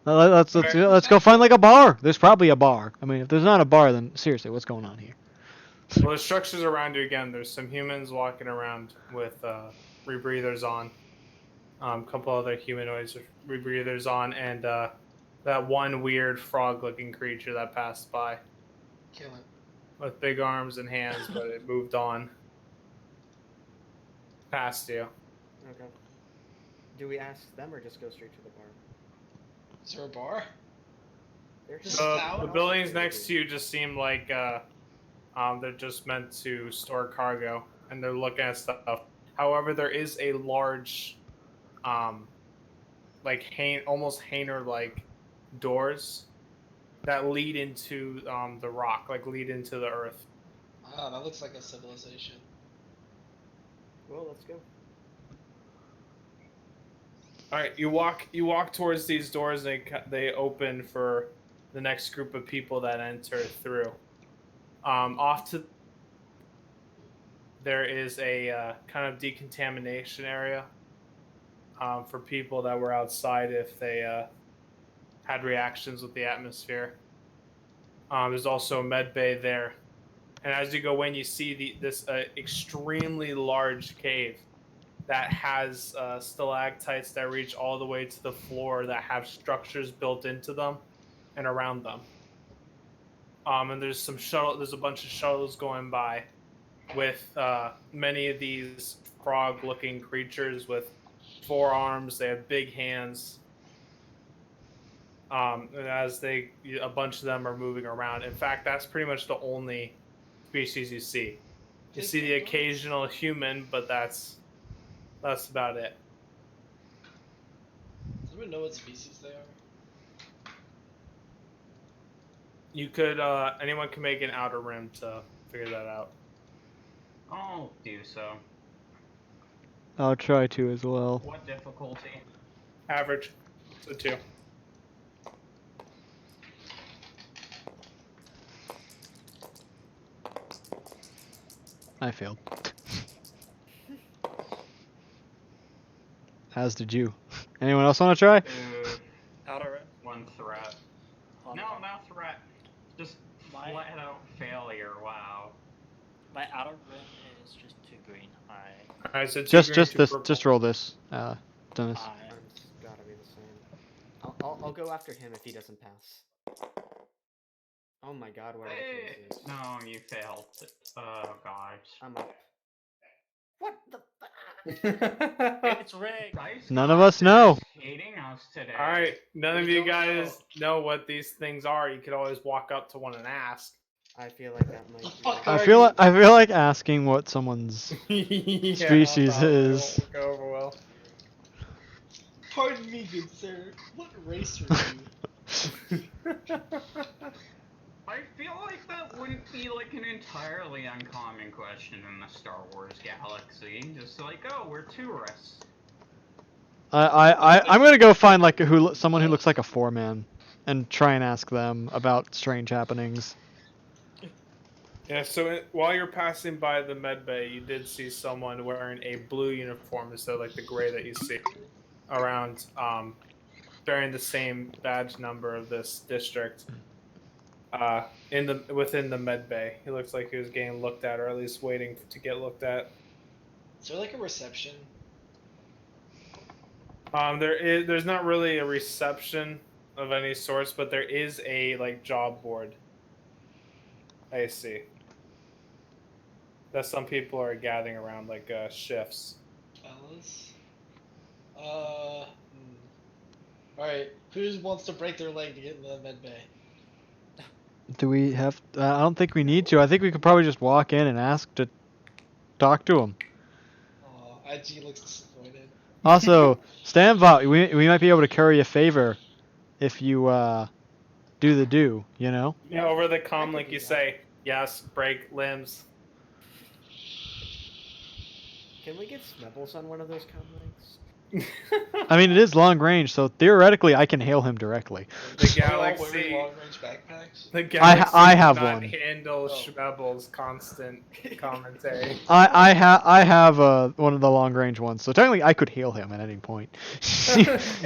Let's go find like a bar. There's probably a bar. I mean, if there's not a bar, then seriously, what's going on here? Well, the structures around you again. There's some humans walking around with rebreathers on. A couple other humanoids with rebreathers on, and that one weird frog-looking creature that passed by Kill it. with big arms and hands, but it moved on past you. Okay. Do we ask them or just go straight to the bar? Is there a bar? There's Just The out? buildings next to you just seem like they're just meant to store cargo, and they're looking at stuff. However, there is a large, almost Hainer-like doors that lead into the rock, like lead into the earth. Wow, that looks like a civilization. Well, let's go. All right, you walk towards these doors. They open for the next group of people that enter through. Off to there is a kind of decontamination area for people that were outside if they had reactions with the atmosphere. There's also a med bay there. And as you go in, you see this extremely large cave that has stalactites that reach all the way to the floor that have structures built into them and around them. And there's a bunch of shuttles going by with many of these frog-looking creatures with 4 arms. They have big hands. And as a bunch of them are moving around. In fact, that's pretty much the only species you see. You see the occasional human, but that's about it. Does anyone know what species they are? You could anyone can make an outer rim to figure that out. I'll do so. I'll try to as well. What difficulty? Average, so 2. I failed. As did you. Anyone else want to try? Outer rim. 1 threat. Oh, No, not threat. Just My- flat out failure. Wow. My outer rim is just 2 green. Alright, so 2 Just green, 2 this. purple. Just roll this, Dennis. Mine's gotta be the same. I'll go after him if he doesn't pass. Oh my god, what ridiculous is. No, you failed. Oh gosh. I'm up. What the It's rigged. Dice None of us know. Gods is hating us today. Alright, none of We you don't guys know what these things are. You could always walk up to one and ask. I feel like that might be... Fuck. I feel like asking what someone's Yeah, species probably is. won't go over well. Pardon me, good sir. What race are you? I feel like that wouldn't be like an entirely uncommon question in the Star Wars galaxy. Just like, oh, we're tourists. I'm gonna go find like someone who looks like a 4-man, and try and ask them about strange happenings. Yeah, so while you're passing by the med bay, you did see someone wearing a blue uniform instead of like the gray that you see around, bearing the same badge number of this district. Within the med bay, he looks like he was getting looked at, or at least waiting to get looked at. Is there like a reception? There's not really a reception of any sorts, but there is a like job board. I see. That some people are gathering around like shifts. Fellas? Alright, who wants to break their leg to get into the med bay? Do we have? I don't think we need to. I think we could probably just walk in and ask to talk to him. Aw, IG looks disappointed. Also, Stanbot, we might be able to curry a favor if you do the do. You know. Yeah, over the comm could link do you that. say, yes, break limbs. Can we get Smebbles on one of those comlinks? I mean, it is long range, so theoretically, I can hail him directly. The Are we all wearing galaxy, long-range backpacks? the galaxy I have cannot one. handle Oh. Schmebble's constant commentary. I have one of the long range ones, so technically I could hail him at any point. It's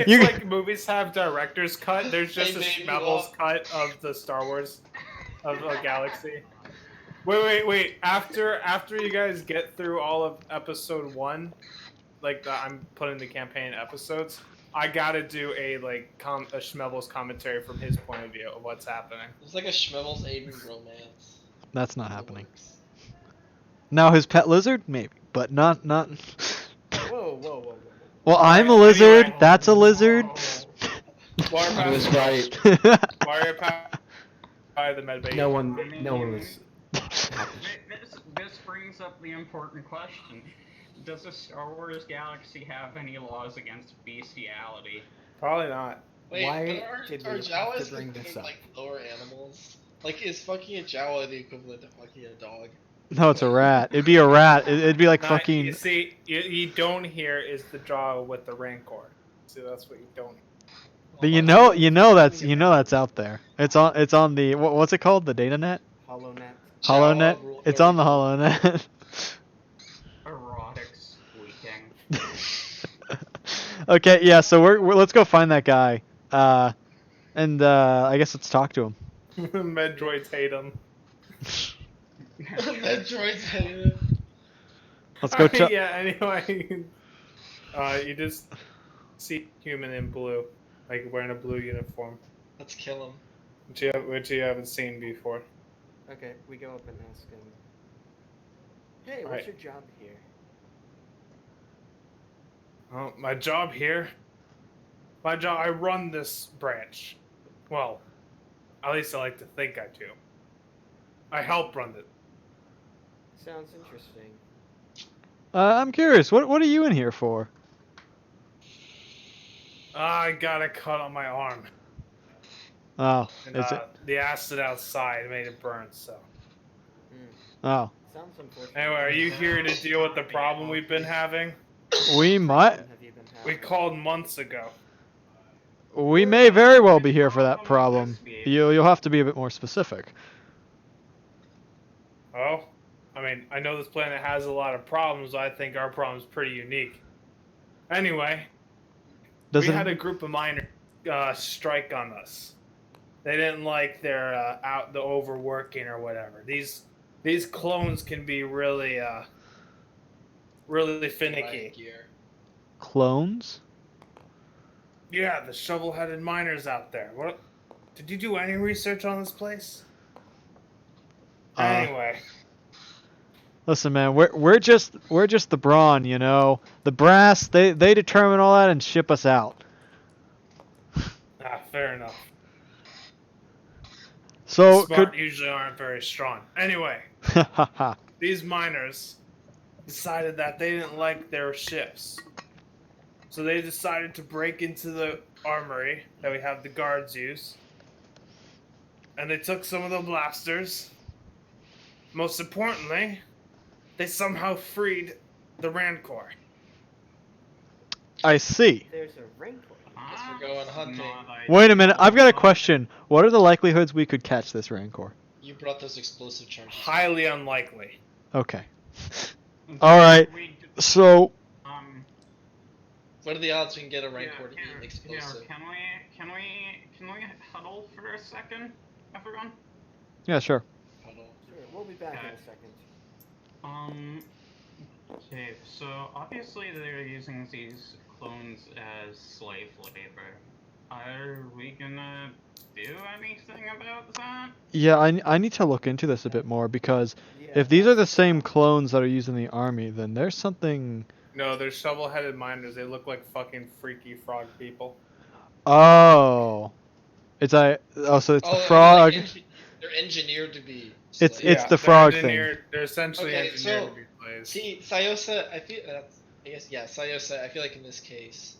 You- like movies have director's cut. There's just a Hey, baby, Schmebble's walk. cut of the Star Wars of a galaxy. Wait. After you guys get through all of episode 1, like I'm putting the campaign episodes, I gotta do a Schmebble's commentary from his point of view of what's happening. It's like a Schmebble's Aiden romance. That's not It happening. works. Now his pet lizard, maybe, but not. Whoa. Well, I'm a Anyway. lizard. That's a lizard. While you're I was passing- right. while you're passing by the medbay, No one was... This brings up the important question. Does the Star Wars galaxy have any laws against bestiality? Probably not. Wait, Why but did are we have to Jawas bring this considered, up? like lower animals? Like, is fucking a Jawa the equivalent of fucking a dog? No, it's a rat. It'd be a rat. It'd be like Not- fucking. You see, you don't hear is the jaw with the rancor. See, that's what you don't hear. But you know that's out there. It's on the what's it called? The data net? HoloNet. HoloNet. Jawa rule It's on the HoloNet. Erotic squeaking. Okay, yeah. So we're let's go find that guy. And I guess let's talk to him. Medroids hate him. Metroid's hate Let's go. Yeah. Anyway, you just see human in blue, like wearing a blue uniform, Let's kill him. which you haven't seen before. Okay, we go up and ask him. Hey, what's Alright. your job here? Oh, my job here. My job. I run this branch. Well, at least I like to think I do. I help run it. Sounds interesting. I'm curious. What are you in here for? I got a cut on my arm, Oh, and is it? the acid outside made it burn. So, Oh, Sounds unfortunate. anyway, are you here to deal with the problem we've been having? we might. Have you been We having? called months ago. We may very well be here for that problem. You'll have to be a bit more specific. Oh, I mean, I know this planet has a lot of problems. I think our problem's pretty unique. Anyway, Does we it? had a group of miners strike on us. They didn't like their the overworking or whatever. These clones can be really finicky. Riot gear. Clones? Yeah, the shovel-headed miners out there. What? Did you do any research on this place? Anyway, Listen, man, we're just the brawn, you know. The brass, they determine all that and ship us out. fair enough. So Smart usually aren't very strong. Anyway, could. these miners decided that they didn't like their ships. So they decided to break into the armory that we have the guards use. And they took some of the blasters. Most importantly, they somehow freed the Rancor. I see. There's a rancor. Guess we're going hunting. Wait a minute, I've got a question. What are the likelihoods we could catch this Rancor? You brought those explosive charges. Highly unlikely. Okay. All right. So What are the odds we can get a Yeah, rancor to eat an explosive? Can we huddle for a second, everyone? yeah, sure. Huddle. Sure, we'll be back in Okay. a second. Okay, so obviously they're using these clones as slave labor. Are we gonna do anything about that? Yeah, I need to look into this a bit more because Yeah, if these are the same clones that are used in the army, then there's something. No, they're shovel-headed miners. They look like fucking freaky frog people. Oh, so it's the Oh, frog. they're engineered to be. It's- slaves. the they're frog thing. They're essentially Okay, engineered so- to be slaves. See, Sayosa, I feel Sayosa. I feel like in this case,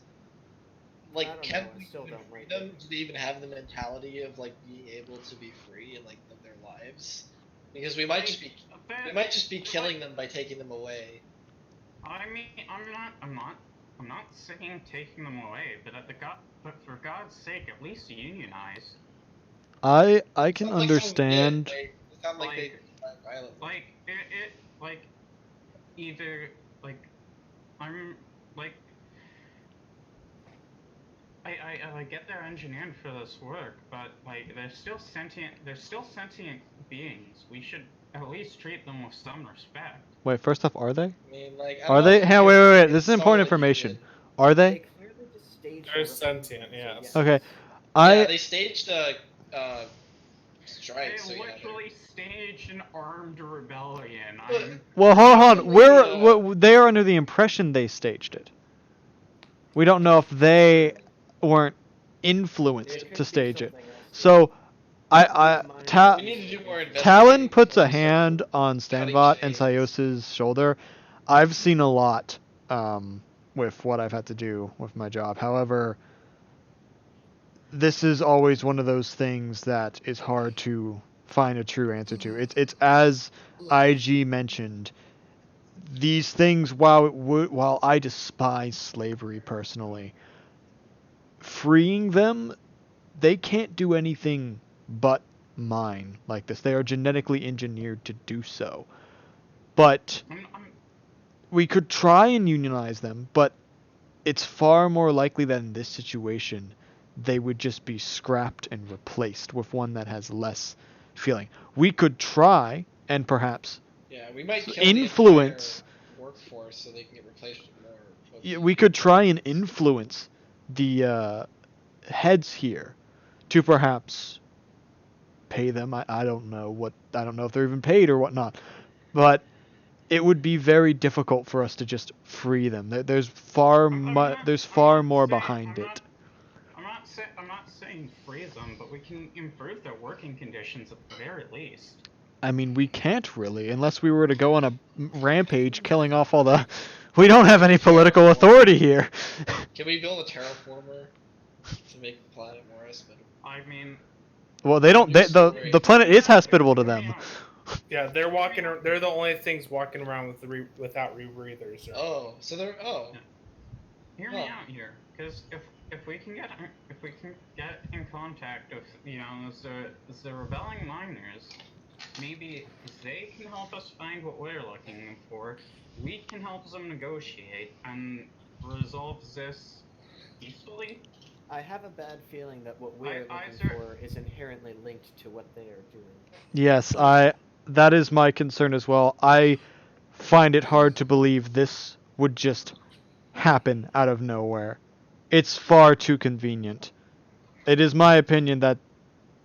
I don't can know, I we still even don't free rate them? it. Do they even have the mentality of like being able to be free and like live their lives? Because we might just be killing them by taking them away. I mean, I'm not saying taking them away, but for God's sake, at least unionize. I can Sounds like something understand. good, like, it sounds like they Like- violently. Like like either like I'm like I get they're engineered for this work, but like they're still sentient beings. We should at least treat them with some respect. Wait, first off, are they? I mean, like, I Are don't they? know if Hey, you wait, guys wait, wait. can This is install important it information. good. Are They they? clearly just staged They're a rebellion, sentient, so yes. yes. Okay. Yeah, they staged a strike. They So yeah, literally staged an armed rebellion. But- I'm Well, hold on. Possibly, They are under the impression they staged it. We don't know if they weren't There influenced could to be stage it. something else. So, we need to do more investigating. Talon puts a before we start hand on cutting Stanbot and chains. Sayosa's shoulder. I've seen a lot with what I've had to do with my job. However, this is always one of those things that is hard to find a true answer to. It's as IG mentioned. These things, while I despise slavery personally, freeing them, they can't do anything but mine like this. They are genetically engineered to do so. But we could try and unionize them, but it's far more likely that in this situation they would just be scrapped and replaced with one that has less feeling. We could try and perhaps Yeah, we might kill influence the entire workforce so they can get replaced with more folks. Yeah, we could try and influence the heads here to perhaps pay them. I don't know if they're even paid or whatnot, but it would be very difficult for us to just free them. There's far more behind it. I'm not saying freeze them, but we can improve their working conditions at the very least. I mean, we can't really, unless we were to go on a rampage killing off all the... We don't have any political authority here. Can we build a terraformer to make the planet more hospitable? I mean... Well, they don't... the planet is hospitable to them. Yeah, they're the only things walking around without rebreathers. Oh, so they're... Oh. Hear me out here, because if we can get in contact with, you know, the rebelling miners, maybe they can help us find what we're looking for. We can help them negotiate and resolve this peacefully. I have a bad feeling that what we're looking for is inherently linked to what they are doing. Yes, that is my concern as well. I find it hard to believe this would just happen out of nowhere. It's far too convenient. It is my opinion that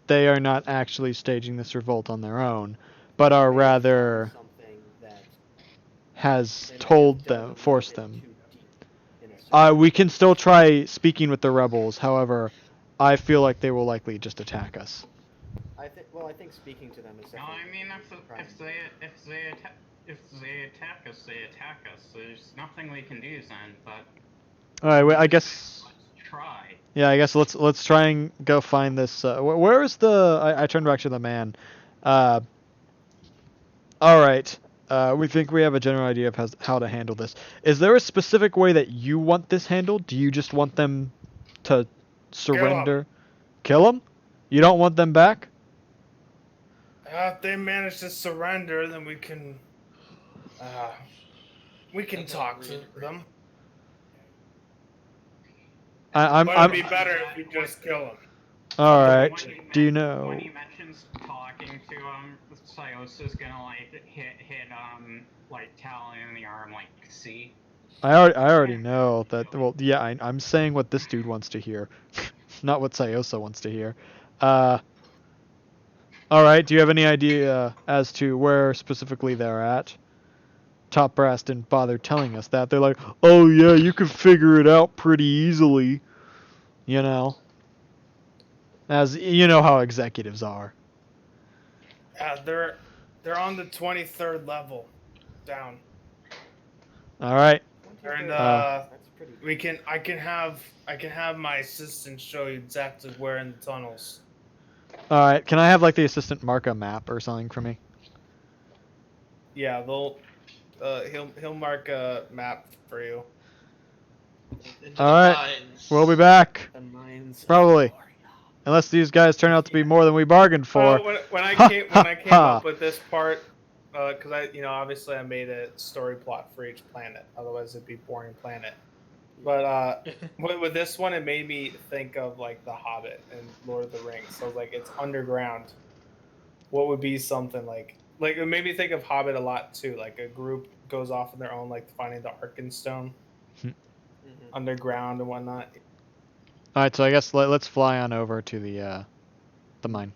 they are not actually staging this revolt on their own, but are rather has forced them. We can still try speaking with the rebels. However, I feel like they will likely just attack us. I think speaking to them is. No, I mean if they attack us, they attack us. There's nothing we can do then, but. All right, well, I guess. Let's try. Yeah, I guess let's try and go find this. Where is the? I turned back to the man. All right. We think we have a general idea of how to handle this. Is there a specific way that you want this handled? Do you just want them to surrender? Kill them? You don't want them back? If they manage to surrender, then we can talk to them. But it'd be better if you just kill them. All right. Do you know? When he mentions talking to him, Sios is gonna like hit like Talon in the arm, like see. I already know that. Well, yeah, I'm saying what this dude wants to hear, not what Sayosa wants to hear. All right. Do you have any idea as to where specifically they're at? Top Brass didn't bother telling us that. They're like, oh yeah, you can figure it out pretty easily. You know. As you know how executives are. They're on the 23rd level, down. All right. And I can have my assistant show you exactly where in the tunnels. All right. Can I have like the assistant mark a map or something for me? Yeah, he'll mark a map for you. All right. We'll be back. Probably. Unless these guys turn out to be more than we bargained for. When I came up with this part, because obviously I made a story plot for each planet. Otherwise, it'd be boring planet. But with this one, it made me think of like The Hobbit and Lord of the Rings. So like it's underground. What would be something like it made me think of Hobbit a lot too. Like a group goes off on their own, like finding the Arkenstone underground and whatnot. All right, so I guess let's fly on over to the mine.